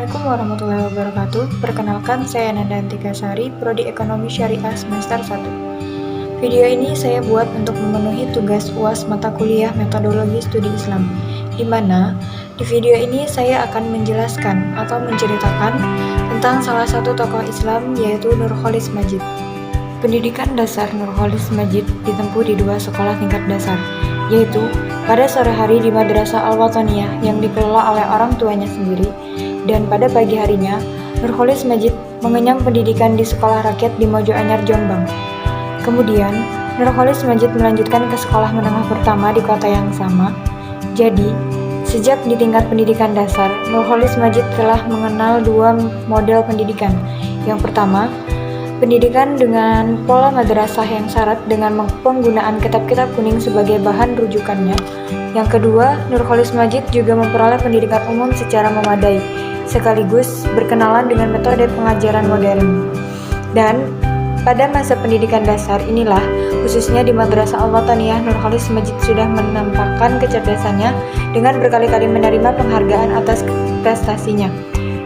Assalamualaikum warahmatullahi wabarakatuh. Perkenalkan, saya Nanda Antika Sari, Prodi Ekonomi Syariah semester 1. Video ini saya buat untuk memenuhi tugas UAS mata kuliah Metodologi Studi Islam, di mana di video ini saya akan menjelaskan atau menceritakan tentang salah satu tokoh Islam, yaitu Nurcholish Madjid. Pendidikan dasar Nurcholish Madjid ditempuh di dua sekolah tingkat dasar, yaitu pada sore hari di Madrasah Al-Wataniyah yang dikelola oleh orang tuanya sendiri, dan pada pagi harinya, Nurcholish Madjid mengenyam pendidikan di sekolah rakyat di Mojoanyar, Jombang. Kemudian, Nurcholish Madjid melanjutkan ke sekolah menengah pertama di kota yang sama. Jadi, sejak di tingkat pendidikan dasar, Nurcholish Madjid telah mengenal dua model pendidikan. Yang pertama, pendidikan dengan pola madrasah yang syarat dengan penggunaan kitab-kitab kuning sebagai bahan rujukannya. Yang kedua, Nurcholish Madjid juga memperoleh pendidikan umum secara memadai, sekaligus berkenalan dengan metode pengajaran modern. Dan pada masa pendidikan dasar inilah, khususnya di Madrasah Al-Wataniyah, Nurcholish Madjid sudah menampakkan kecerdasannya dengan berkali-kali menerima penghargaan atas prestasinya.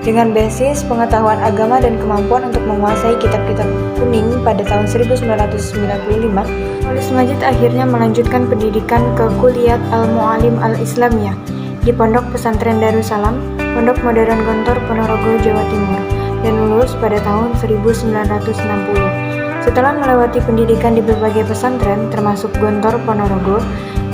Dengan basis pengetahuan agama dan kemampuan untuk menguasai kitab-kitab kuning pada tahun 1995, Nurcholish Madjid akhirnya melanjutkan pendidikan ke Kuliat Al-Mu'allim Al-Islamiyah di Pondok Pesantren Darussalam, Pondok Modern Gontor, Ponorogo, Jawa Timur, dan lulus pada tahun 1960. Setelah melewati pendidikan di berbagai pesantren, termasuk Gontor, Ponorogo,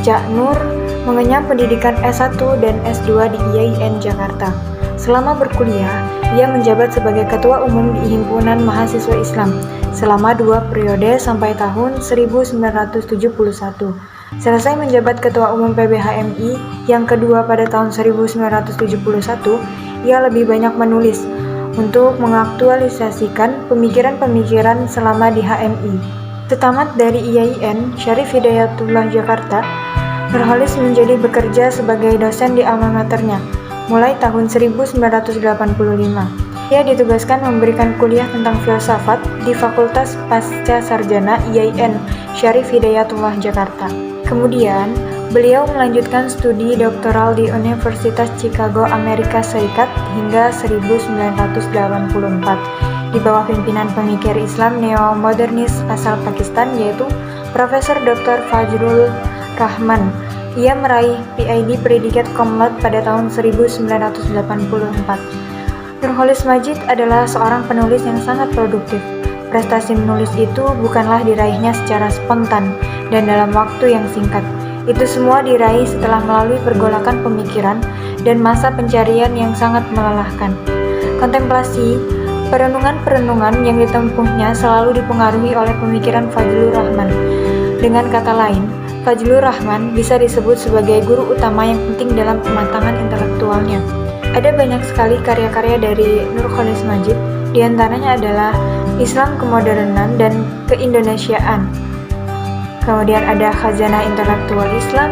Cak Nur mengenyam pendidikan S1 dan S2 di IAIN Jakarta. Selama berkuliah, ia menjabat sebagai Ketua Umum di Himpunan Mahasiswa Islam selama 2 periode sampai tahun 1971. Selesai menjabat Ketua Umum PBHMI yang kedua pada tahun 1971, ia lebih banyak menulis untuk mengaktualisasikan pemikiran-pemikiran selama di HMI. Setamat dari IAIN Syarif Hidayatullah Jakarta, Nurcholish menjadi bekerja sebagai dosen di alma maternya mulai tahun 1985. Ia ditugaskan memberikan kuliah tentang filsafat di Fakultas Pasca Sarjana IAIN Syarif Hidayatullah Jakarta. Kemudian, beliau melanjutkan studi doktoral di Universitas Chicago, Amerika Serikat hingga 1984 di bawah pimpinan pemikir Islam neo-modernis asal Pakistan, yaitu Profesor Dr. Fajrul Rahman. Ia meraih PhD predikat cum laude pada tahun 1984. Nurcholish Madjid adalah seorang penulis yang sangat produktif. Prestasi menulis itu bukanlah diraihnya secara spontan dan dalam waktu yang singkat. Itu semua diraih setelah melalui pergolakan pemikiran dan masa pencarian yang sangat melelahkan. Kontemplasi, perenungan-perenungan yang ditempuhnya selalu dipengaruhi oleh pemikiran Fajrul Rahman. Dengan kata lain, Fajrul Rahman bisa disebut sebagai guru utama yang penting dalam kematangan intelektualnya. Ada banyak sekali karya-karya dari Nurcholish Madjid, diantaranya adalah Islam Kemodernan dan Keindonesiaan. Kemudian ada Khazanah Intelektual Islam,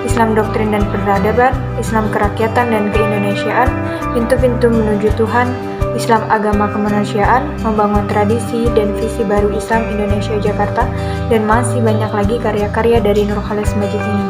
Islam Doktrin dan Peradaban, Islam Kerakyatan dan Keindonesiaan, Pintu-pintu menuju Tuhan, Islam Agama Kemanusiaan, Membangun Tradisi dan Visi Baru Islam Indonesia Jakarta, dan masih banyak lagi karya-karya dari Nurcholish Madjid ini.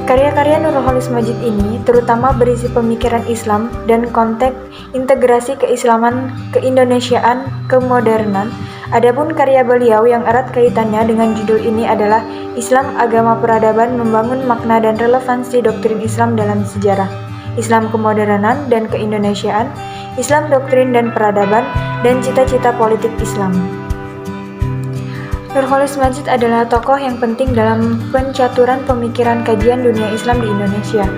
Karya-karya Nurcholish Madjid ini terutama berisi pemikiran Islam dan konteks integrasi keislaman, keindonesiaan, kemodernan. Adapun karya beliau yang erat kaitannya dengan judul ini adalah Islam Agama Peradaban, Membangun Makna dan Relevansi Doktrin Islam dalam Sejarah, Islam Kemodernan dan Keindonesiaan, Islam Doktrin dan Peradaban, dan Cita-cita Politik Islam. Nurcholish Madjid adalah tokoh yang penting dalam pencaturan pemikiran kajian dunia Islam di Indonesia,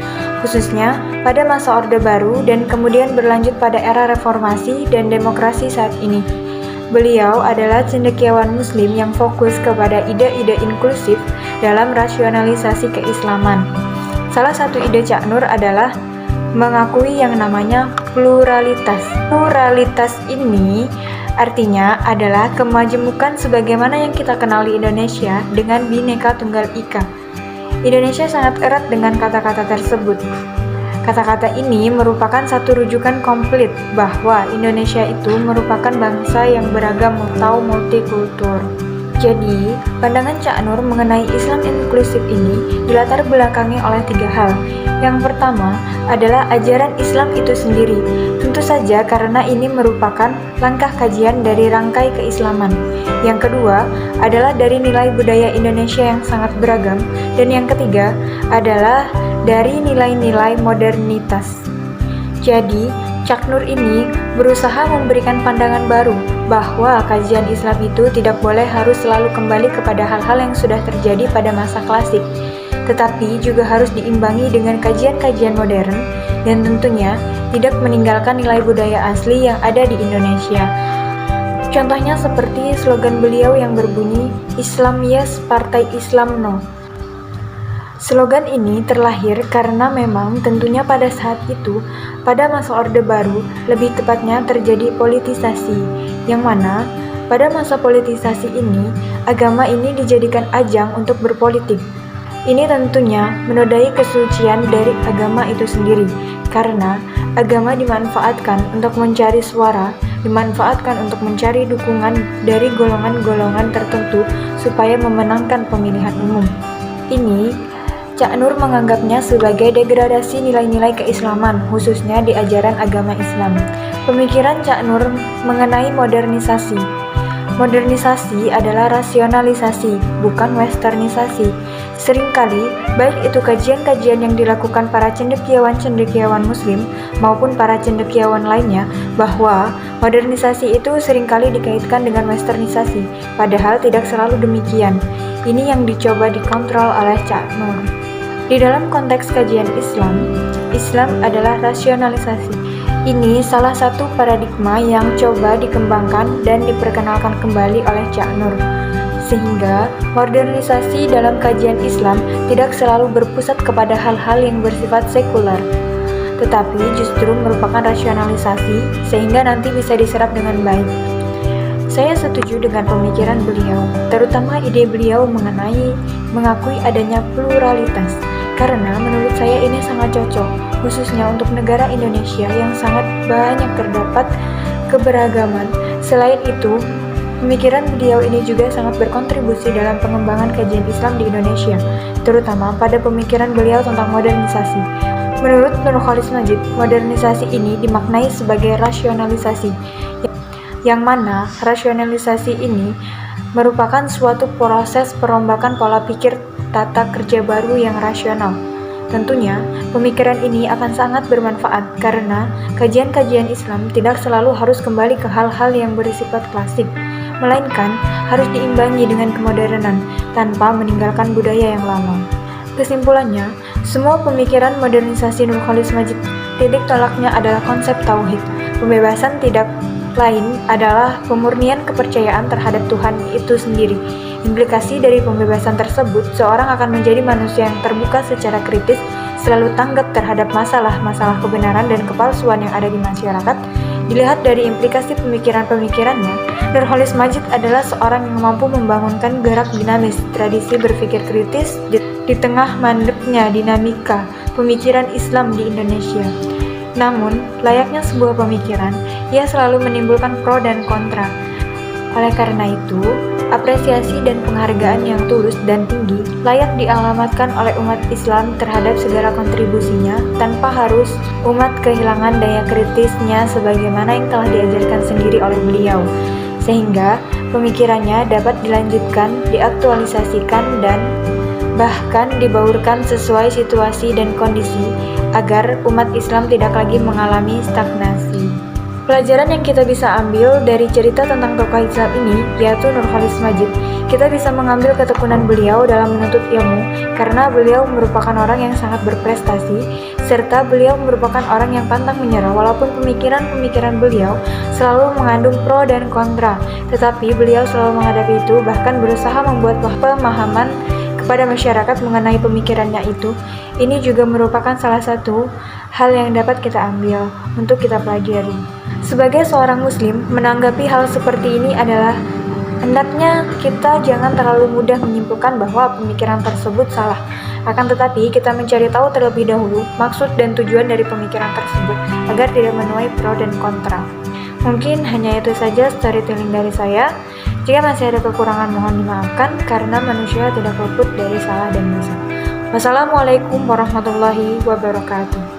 khususnya pada masa Orde Baru dan kemudian berlanjut pada era reformasi dan demokrasi saat ini. Beliau adalah cendekiawan Muslim yang fokus kepada ide-ide inklusif dalam rasionalisasi keislaman. Salah satu ide Cak Nur adalah mengakui yang namanya pluralitas. Pluralitas ini artinya adalah kemajemukan sebagaimana yang kita kenal di Indonesia dengan Bhinneka Tunggal Ika. Indonesia sangat erat dengan kata-kata tersebut. Kata-kata ini merupakan satu rujukan komplit bahwa Indonesia itu merupakan bangsa yang beragam atau multikultur. Jadi, pandangan Cak Nur mengenai Islam inklusif ini dilatar belakangi oleh 3 hal. Yang pertama adalah ajaran Islam itu sendiri, tentu saja karena ini merupakan langkah kajian dari rangkai keislaman. Yang kedua adalah dari nilai budaya Indonesia yang sangat beragam. Dan yang ketiga adalah dari nilai-nilai modernitas. Jadi, Cak Nur ini berusaha memberikan pandangan baru bahwa kajian Islam itu tidak boleh harus selalu kembali kepada hal-hal yang sudah terjadi pada masa klasik, tetapi juga harus diimbangi dengan kajian-kajian modern dan tentunya tidak meninggalkan nilai budaya asli yang ada di Indonesia. Contohnya seperti slogan beliau yang berbunyi, "Islam yes, Partai Islam no". Slogan ini terlahir karena memang tentunya pada saat itu, pada masa Orde Baru, lebih tepatnya terjadi politisasi, yang mana pada masa politisasi ini, agama ini dijadikan ajang untuk berpolitik. Ini tentunya menodai kesucian dari agama itu sendiri, karena agama dimanfaatkan untuk mencari suara, dimanfaatkan untuk mencari dukungan dari golongan-golongan tertentu supaya memenangkan pemilihan umum. Ini Cak Nur menganggapnya sebagai degradasi nilai-nilai keislaman, khususnya di ajaran agama Islam. Pemikiran Cak Nur mengenai modernisasi. Modernisasi adalah rasionalisasi, bukan westernisasi. Seringkali, baik itu kajian-kajian yang dilakukan para cendekiawan-cendekiawan muslim maupun para cendekiawan lainnya, bahwa modernisasi itu seringkali dikaitkan dengan westernisasi, padahal tidak selalu demikian. Ini yang dicoba dikontrol oleh Cak Nur. Di dalam konteks kajian Islam, Islam adalah rasionalisasi. Ini salah satu paradigma yang coba dikembangkan dan diperkenalkan kembali oleh Cak Nur. Sehingga modernisasi dalam kajian Islam tidak selalu berpusat kepada hal-hal yang bersifat sekuler, tetapi justru merupakan rasionalisasi sehingga nanti bisa diserap dengan baik. Saya setuju dengan pemikiran beliau, terutama ide beliau mengenai mengakui adanya pluralitas. Karena menurut saya ini sangat cocok, khususnya untuk negara Indonesia yang sangat banyak terdapat keberagaman. Selain itu, pemikiran beliau ini juga sangat berkontribusi dalam pengembangan kajian Islam di Indonesia, terutama pada pemikiran beliau tentang modernisasi. Menurut Nur Khalis Majid, modernisasi ini dimaknai sebagai rasionalisasi, yang mana rasionalisasi ini merupakan suatu proses perombakan pola pikir tata kerja baru yang rasional. Tentunya, pemikiran ini akan sangat bermanfaat karena kajian-kajian Islam tidak selalu harus kembali ke hal-hal yang bersifat klasik, melainkan harus diimbangi dengan kemodernan tanpa meninggalkan budaya yang lama. Kesimpulannya, semua pemikiran modernisasi Nur Khalis Majid titik tolaknya adalah konsep tauhid. Pembebasan tidak lain adalah pemurnian kepercayaan terhadap Tuhan itu sendiri. Implikasi dari pembebasan tersebut, seorang akan menjadi manusia yang terbuka secara kritis, selalu tanggap terhadap masalah-masalah kebenaran dan kepalsuan yang ada di masyarakat. Dilihat dari implikasi pemikiran-pemikirannya, Nur Khalis Majid adalah seorang yang mampu membangunkan gerak dinamis, tradisi berpikir kritis di tengah mandeknya dinamika pemikiran Islam di Indonesia. Namun, layaknya sebuah pemikiran, ia selalu menimbulkan pro dan kontra. Oleh karena itu, apresiasi dan penghargaan yang tulus dan tinggi layak dialamatkan oleh umat Islam terhadap segala kontribusinya tanpa harus umat kehilangan daya kritisnya sebagaimana yang telah diajarkan sendiri oleh beliau, sehingga pemikirannya dapat dilanjutkan, diaktualisasikan, dan bahkan dibaurkan sesuai situasi dan kondisi agar umat Islam tidak lagi mengalami stagnasi. Pelajaran yang kita bisa ambil dari cerita tentang tokoh Islam ini yaitu Nur Khalis Majid. Kita bisa mengambil ketekunan beliau dalam menuntut ilmu karena beliau merupakan orang yang sangat berprestasi serta beliau merupakan orang yang pantang menyerah walaupun pemikiran-pemikiran beliau selalu mengandung pro dan kontra, tetapi beliau selalu menghadapi itu bahkan berusaha membuat pemahaman kepada masyarakat mengenai pemikirannya itu. Ini juga merupakan salah satu hal yang dapat kita ambil untuk kita pelajari. Sebagai seorang muslim, menanggapi hal seperti ini adalah hendaknya kita jangan terlalu mudah menyimpulkan bahwa pemikiran tersebut salah. Akan tetapi, kita mencari tahu terlebih dahulu maksud dan tujuan dari pemikiran tersebut agar tidak menuai pro dan kontra. Mungkin hanya itu saja storytelling dari saya. Jika masih ada kekurangan mohon dimaafkan karena manusia tidak luput dari salah dan dosa. Wassalamualaikum warahmatullahi wabarakatuh.